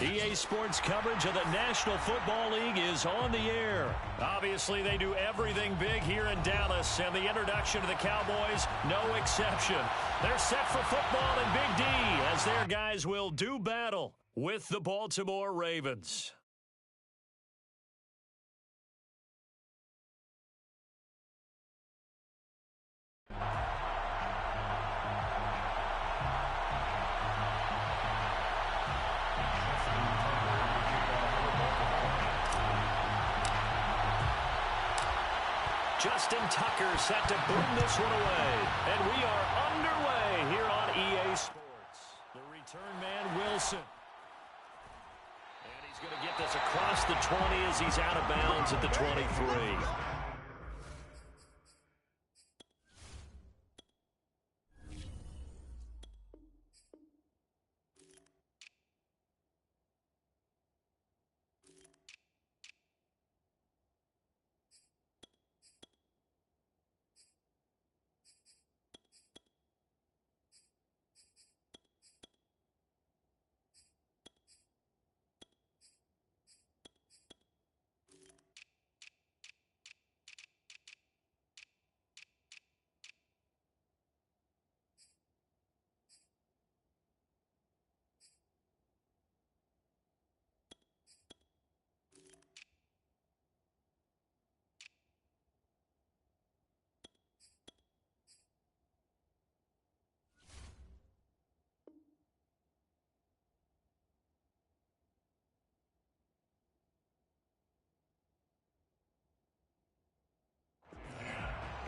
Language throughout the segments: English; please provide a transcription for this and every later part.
EA Sports coverage of the National Football League is on the air. Obviously, they do everything big here in Dallas, and the introduction to the Cowboys, no exception. They're set for football in Big D as their guys will do battle with the Baltimore Ravens. Justin Tucker set to boom this one away. And we are underway here on EA Sports. The return man, Wilson. And he's going to get this across the 20 as he's out of bounds at the 23.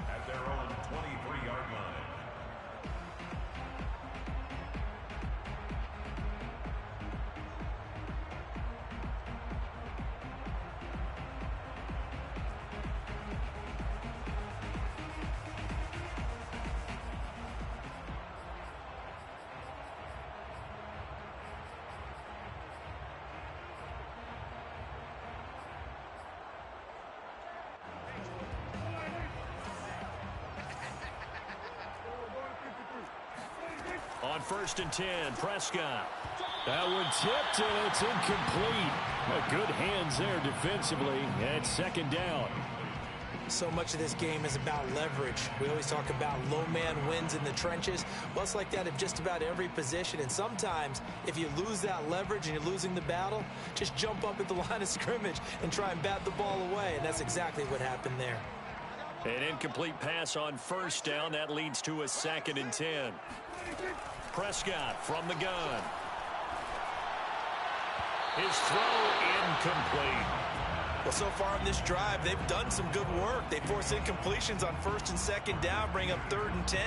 At their own 23-yard line. On 1st and 10, Prescott. That one tipped, and it's incomplete. Good hands there defensively, and 2nd down. So much of this game is about leverage. We always talk about low man wins in the trenches. Well, it's like that at just about every position. And sometimes, if you lose that leverage and you're losing the battle, just jump up at the line of scrimmage and try and bat the ball away. And that's exactly what happened there. An incomplete pass on 1st down. That leads to a 2nd and 10. Prescott from the gun. His throw incomplete. Well, so far in this drive, they've done some good work. They force incompletions on 1st and 2nd down, bring up 3rd and 10.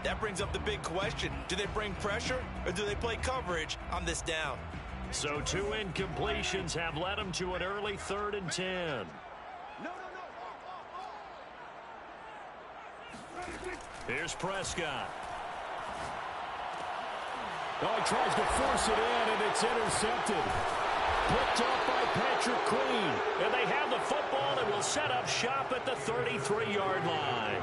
That brings up the big question. Do they bring pressure or do they play coverage on this down? So 2 incompletions have led them to an early 3rd and 10. Here's Prescott. Oh, he tries to force it in, and it's intercepted. Picked up by Patrick Queen. And they have the football and will set up shop at the 33-yard line.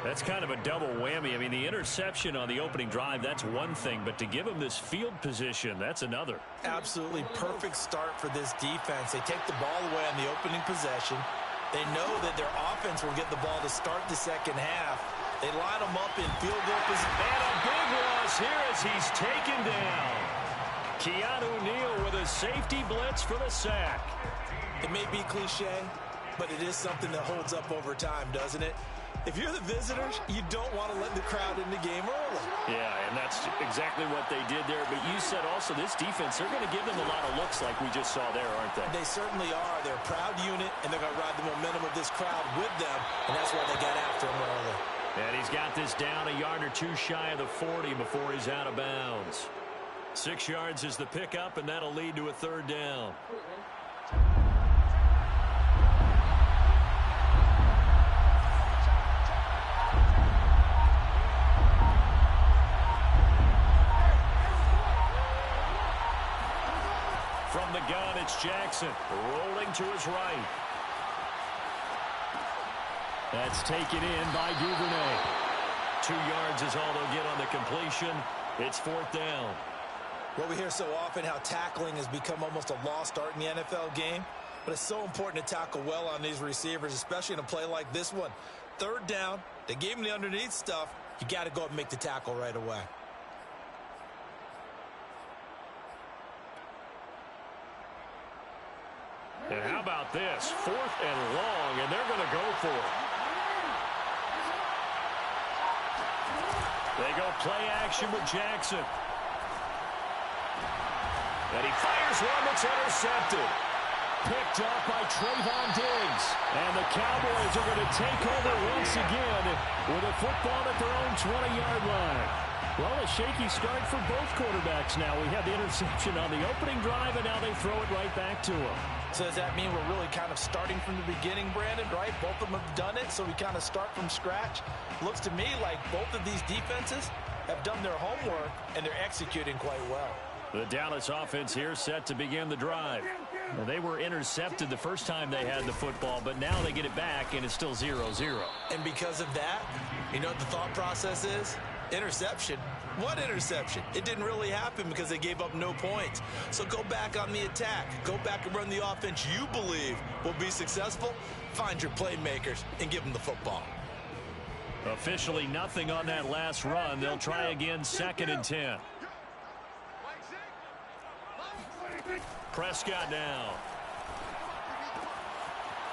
That's kind of a double whammy. I mean, the interception on the opening drive, that's one thing. But to give them this field position, that's another. Absolutely perfect start for this defense. They take the ball away on the opening possession. They know that their offense will get the ball to start the 2nd half. They line them up in field goal position. And a big loss here as he's taken down. Keanu Neal with a safety blitz for the sack. It may be cliche, but it is something that holds up over time, doesn't it? If you're the visitors, you don't want to let the crowd in the game early. Yeah, and that's exactly what they did there. But you said also this defense, they're going to give them a lot of looks like we just saw there, aren't they? They certainly are. They're a proud unit, and they're going to ride the momentum of this crowd with them, and that's why they got after them early. And he's got this down a yard or 2 shy of the 40 before he's out of bounds. 6 yards is the pickup, and that'll lead to a 3rd down. From the gun, it's Jackson rolling to his right. That's taken in by Duvernay. 2 yards is all they'll get on the completion. It's 4th down. Well, we hear so often how tackling has become almost a lost art in the NFL game. But it's so important to tackle well on these receivers, especially in a play like this one. Third down, they gave him the underneath stuff. You got to go up and make the tackle right away. And how about this? 4th and long, and they're going to go for it. They go play action with Jackson. And he fires one that's intercepted. Picked up by Trayvon Diggs. And the Cowboys are going to take over once again with a football at their own 20-yard line. Well, a shaky start for both quarterbacks now. We had the interception on the opening drive, and now they throw it right back to him. So does that mean we're really kind of starting from the beginning, Brandon, right? Both of them have done it, so we kind of start from scratch. Looks to me like both of these defenses have done their homework, and they're executing quite well. The Dallas offense here set to begin the drive. Now, they were intercepted the first time they had the football, but now they get it back, and it's still 0-0. And because of that, you know what the thought process is? Interception. What interception? It didn't really happen because they gave up no points. So go back on the attack. Go back and run the offense you believe will be successful. Find your playmakers and give them the football. Officially nothing on that last run. They'll try again, 2nd and 10. Prescott now.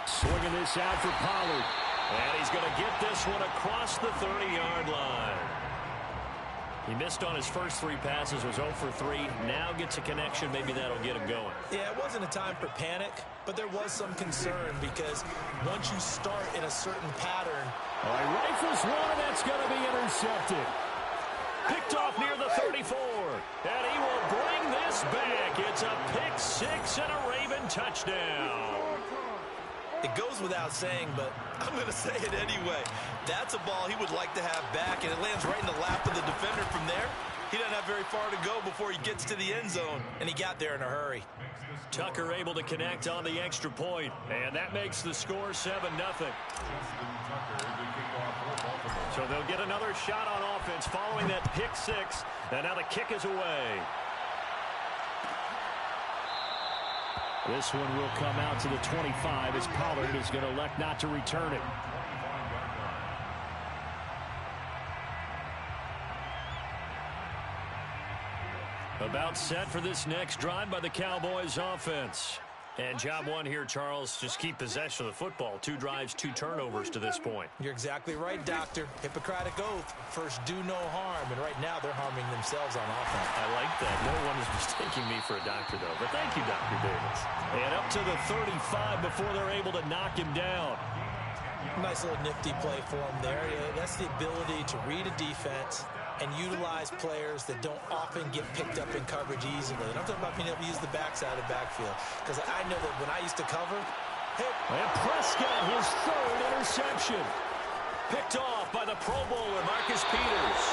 Swinging this out for Pollard. And he's going to get this one across the 30-yard line. He missed on his first 3 passes, was 0 for 3. Now gets a connection. Maybe that'll get him going. Yeah, it wasn't a time for panic, but there was some concern because once you start in a certain pattern. All right, rifles one, and that's going to be intercepted. Picked off near the 34. And he will bring this back. It's a pick 6 and a Raven touchdown. It goes without saying, but I'm going to say it anyway. That's a ball he would like to have back, and it lands right in the lap of the defender from there. He doesn't have very far to go before he gets to the end zone, and he got there in a hurry. Tucker able to connect on the extra point, and that makes the score 7-0. So they'll get another shot on offense following that pick 6, and now the kick is away. This one will come out to the 25 as Pollard is going to elect not to return it. About set for this next drive by the Cowboys offense. And job one here, Charles, just keep possession of the football. 2 drives, 2 turnovers to this point. You're exactly right, Doctor. Hippocratic oath. First, do no harm. And right now, they're harming themselves on offense. I like that. No one is mistaking me for a doctor, though. But thank you, Dr. Davis. And up to the 35 before they're able to knock him down. Nice little nifty play for him there. Yeah, that's the ability to read a defense and utilize players that don't often get picked up in coverage easily. And I'm talking about being able to use the backside of backfield. Because I know that when I used to cover, and Prescott, his 3rd interception. Picked off by the Pro Bowler, Marcus Peters.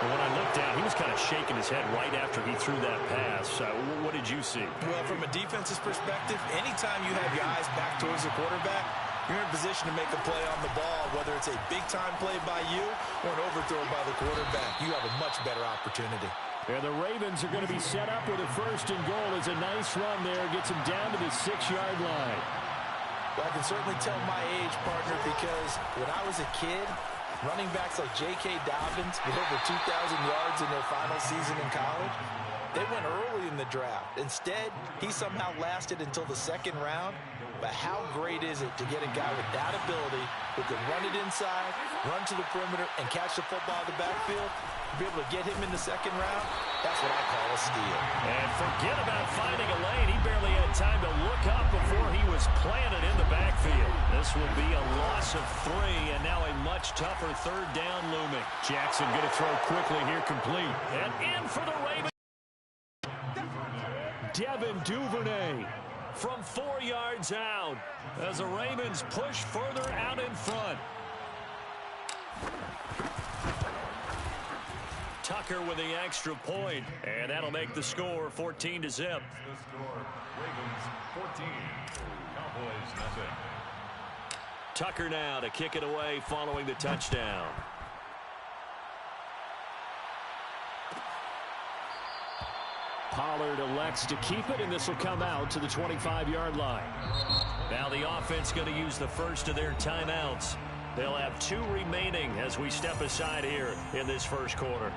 And when I looked down, he was kind of shaking his head right after he threw that pass. What did you see? Well, from a defense's perspective, anytime you have your eyes back towards the quarterback, you're in a position to make a play on the ball, whether it's a big-time play by you or an overthrow by the quarterback. You have a much better opportunity. And the Ravens are going to be set up with a 1st and goal. As a nice run there, gets him down to the 6-yard line. Well, I can certainly tell my age, partner, because when I was a kid, running backs like J.K. Dobbins with over 2,000 yards in their final season in college, they went early in the draft. Instead, he somehow lasted until the 2nd round. But how great is it to get a guy with that ability who can run it inside, run to the perimeter, and catch the football in the backfield? Be able to get him in the 2nd round, that's what I call a steal. And forget about finding a lane. He barely had time to look up before he was planted in the backfield. This will be a loss of 3, and now a much tougher 3rd down looming. Jackson going to throw quickly here, complete. And in for the Ravens. Devin Duvernay from 4 yards out as the Ravens push further out in front. Tucker with the extra point, and that'll make the score 14-0. The score, Ravens 14, Cowboys nothing. Tucker now to kick it away following the touchdown. Pollard elects to keep it, and this will come out to the 25-yard line. Now the offense going to use the first of their timeouts. They'll have 2 remaining as we step aside here in this first quarter.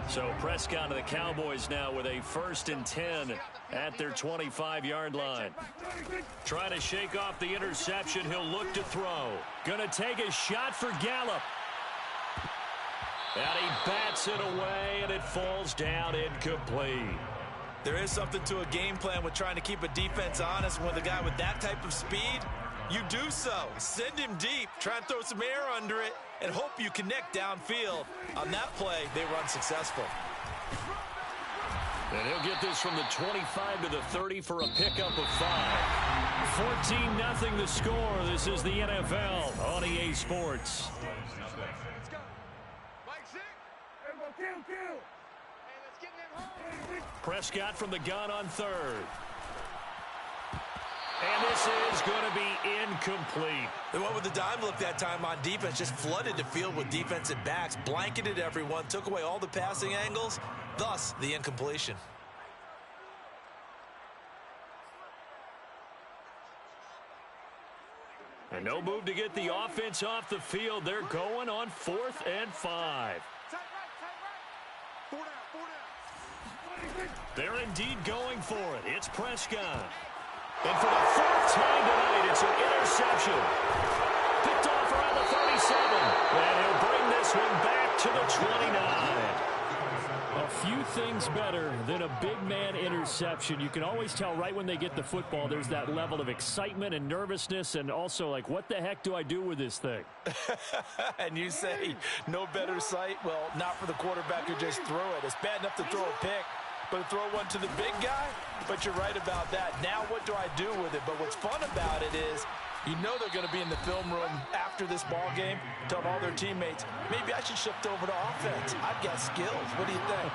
So Prescott of the Cowboys now with a 1st and 10 at their 25-yard line. Trying to shake off the interception. He'll look to throw. Going to take a shot for Gallup. And he bats it away, and it falls down incomplete. There is something to a game plan with trying to keep a defense honest. With a guy with that type of speed, you do so. Send him deep, try and throw some air under it, and hope you connect downfield. On that play, they run successful. And he'll get this from the 25 to the 30 for a pickup of 5. 14-0 the score. This is the NFL on EA Sports. Prescott from the gun on 3rd. And this is going to be incomplete. They went with the dime look that time on defense, just flooded the field with defensive backs, blanketed everyone, took away all the passing angles, thus the incompletion. And no move to get the offense off the field. They're going on 4th and 5. They're indeed going for it. It's Prescott. And for the 4th time tonight, it's an interception. Picked off around the 37. And he'll bring this one back to the 29. A few things better than a big man interception. You can always tell right when they get the football, there's that level of excitement and nervousness, and also like, what the heck do I do with this thing? And you say, no better sight? Well, not for the quarterback who just threw it. It's bad enough to throw a pick, but to throw one to the big guy? But you're right about that. Now what do I do with it? But what's fun about it is, you know they're going to be in the film room after this ball game, telling all their teammates, maybe I should shift over to offense. I've got skills. What do you think?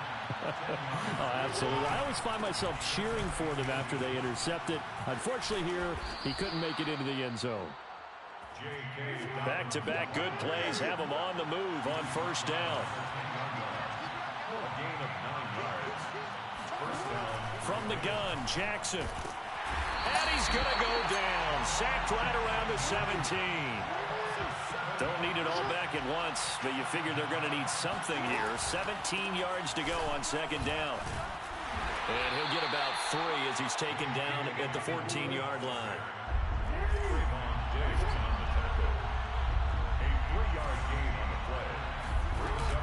Oh, absolutely. I always find myself cheering for them after they intercept it. Unfortunately here, he couldn't make it into the end zone. Back-to-back good plays have him on the move on 1st down. From the gun, Jackson. And he's going to go down. Sacked right around the 17. Don't need it all back at once, but you figure they're going to need something here. 17 yards to go on 2nd down. And he'll get about 3 as he's taken down at the 14-yard line.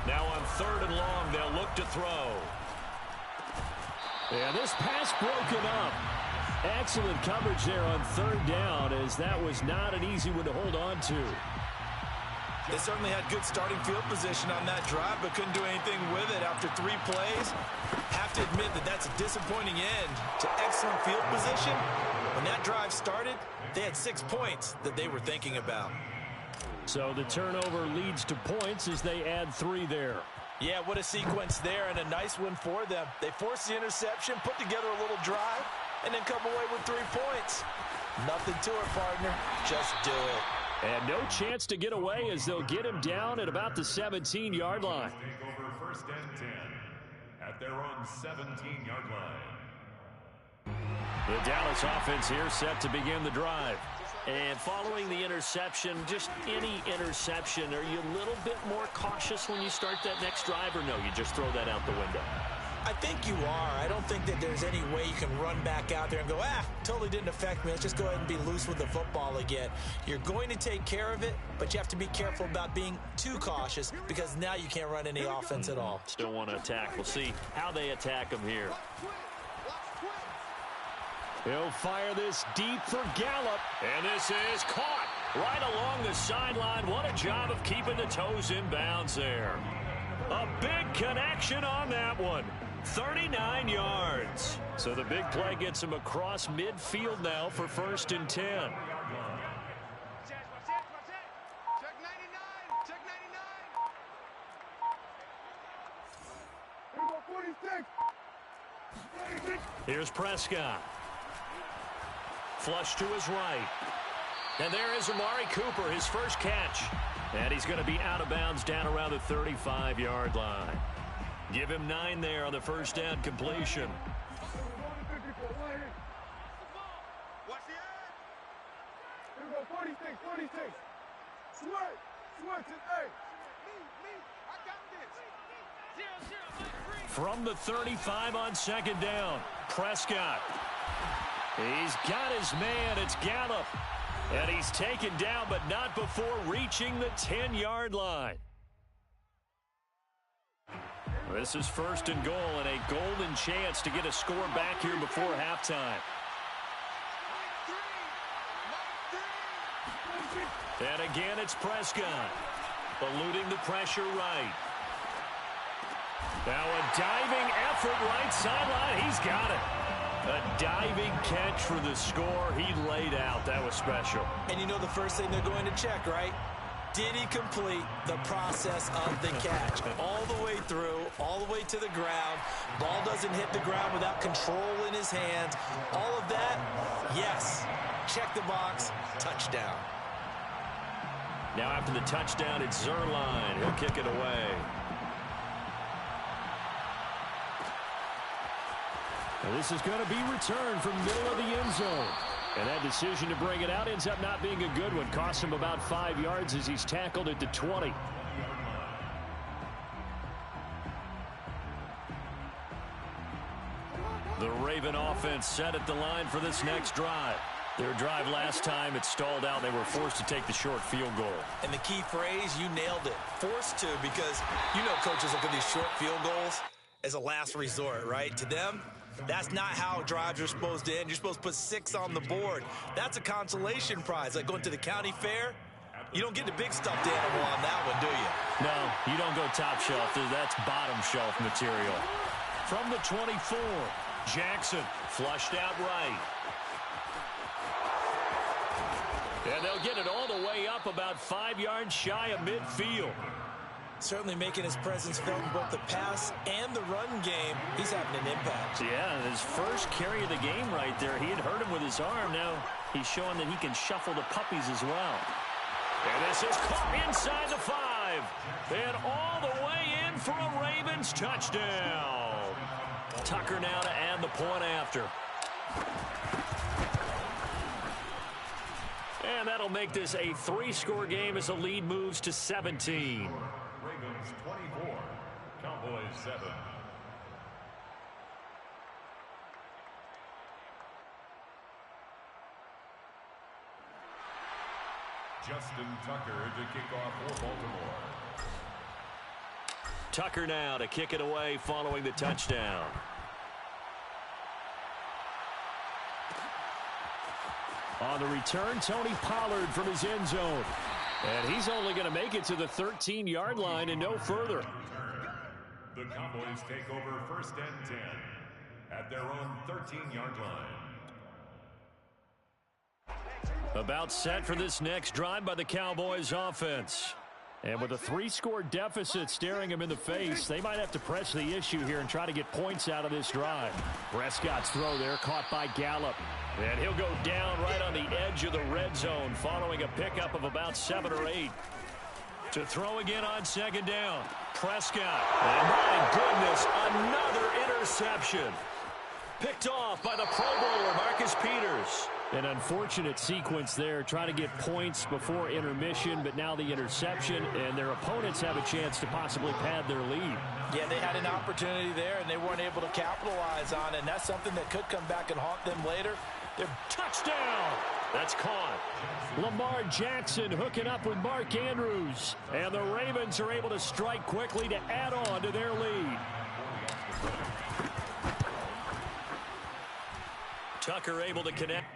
Now on 3rd and long, they'll look to throw. Yeah, this pass broken up. Excellent coverage there on 3rd down, as that was not an easy one to hold on to. They certainly had good starting field position on that drive, but couldn't do anything with it after 3 plays. Have to admit that that's a disappointing end to excellent field position. When that drive started, they had 6 points that they were thinking about. So the turnover leads to points as they add 3 there. Yeah, what a sequence there, and a nice one for them. They forced the interception, put together a little drive, and then come away with 3 points. Nothing to it, partner. Just do it. And no chance to get away as they'll get him down at about the 17-yard line. Take over 1st and 10 at their own 17-yard line. The Dallas offense here set to begin the drive. And following the interception, just any interception, are you a little bit more cautious when you start that next drive, or no, you just throw that out the window? I think you are. I don't think that there's any way you can run back out there and go, totally didn't affect me. Let's just go ahead and be loose with the football again. You're going to take care of it, but you have to be careful about being too cautious because now you can't run any offense at all. Still want to attack. We'll see how they attack him here. He'll fire this deep for Gallup. And this is caught right along the sideline. What a job of keeping the toes in bounds there. A big connection on that one. 39 yards. So the big play gets him across midfield now for 1st and 10. Here's Prescott. Flush to his right. And there is Amari Cooper, his first catch. And he's going to be out of bounds down around the 35-yard line. Give him 9 there on the first down completion. From the 35 on second down, Prescott. He's got his man. It's Gallup. And he's taken down, but not before reaching the 10-yard line. This is first and goal and a golden chance to get a score back here before halftime. And again, it's Prescott, eluding the pressure right. Now a diving effort right sideline. He's got it. A diving catch for the score. He laid out. That was special. And you know the first thing they're going to check, right? Did he complete the process of the catch? All the way through, all the way to the ground. Ball doesn't hit the ground without control in his hands. All of that, yes. Check the box, touchdown. Now after the touchdown, it's Zuerlein. He'll kick it away. Well, this is going to be returned from middle of the end zone. And that decision to bring it out ends up not being a good one. Cost him about 5 yards as he's tackled at the 20. The Raven offense set at the line for this next drive. Their drive last time, it stalled out. They were forced to take the short field goal. And the key phrase, you nailed it. Forced to, because you know coaches look at these short field goals as a last resort, right? To them, that's not how drives are supposed to end. You're supposed to put 6 on the board. That's a consolation prize. Like going to the county fair, you don't get the big stuffed animal on that one, do you? No, you don't go top shelf. That's bottom shelf material. From the 24, Jackson flushed out right. And they'll get it all the way up about 5 yards shy of midfield. Certainly making his presence felt in both the pass and the run game. He's having an impact. Yeah, his first carry of the game right there. He had hurt him with his arm. Now he's showing that he can shuffle the puppies as well. And this is caught inside the 5. And all the way in for a Ravens touchdown. Tucker now to add the point after. And that'll make this a 3-score game as the lead moves to 17. Ravens 24, Cowboys 7. Justin Tucker to kick off for Baltimore. Tucker now to kick it away following the touchdown. On the return, Tony Pollard from his end zone. And he's only going to make it to the 13-yard line and no further. The Cowboys take over first and 10 at their own 13-yard line. About set for this next drive by the Cowboys offense. And with a 3-score deficit staring him in the face, they might have to press the issue here and try to get points out of this drive. Prescott's throw there caught by Gallup. And he'll go down right on the edge of the red zone following a pickup of about 7 or 8. To throw again on second down, Prescott. And my goodness, another interception. Picked off by the Pro Bowler, Marcus Peters. An unfortunate sequence there, trying to get points before intermission, but now the interception, and their opponents have a chance to possibly pad their lead. Yeah, they had an opportunity there, and they weren't able to capitalize on it, and that's something that could come back and haunt them later. Their touchdown! That's caught. Lamar Jackson hooking up with Mark Andrews, and the Ravens are able to strike quickly to add on to their lead. Tucker able to connect.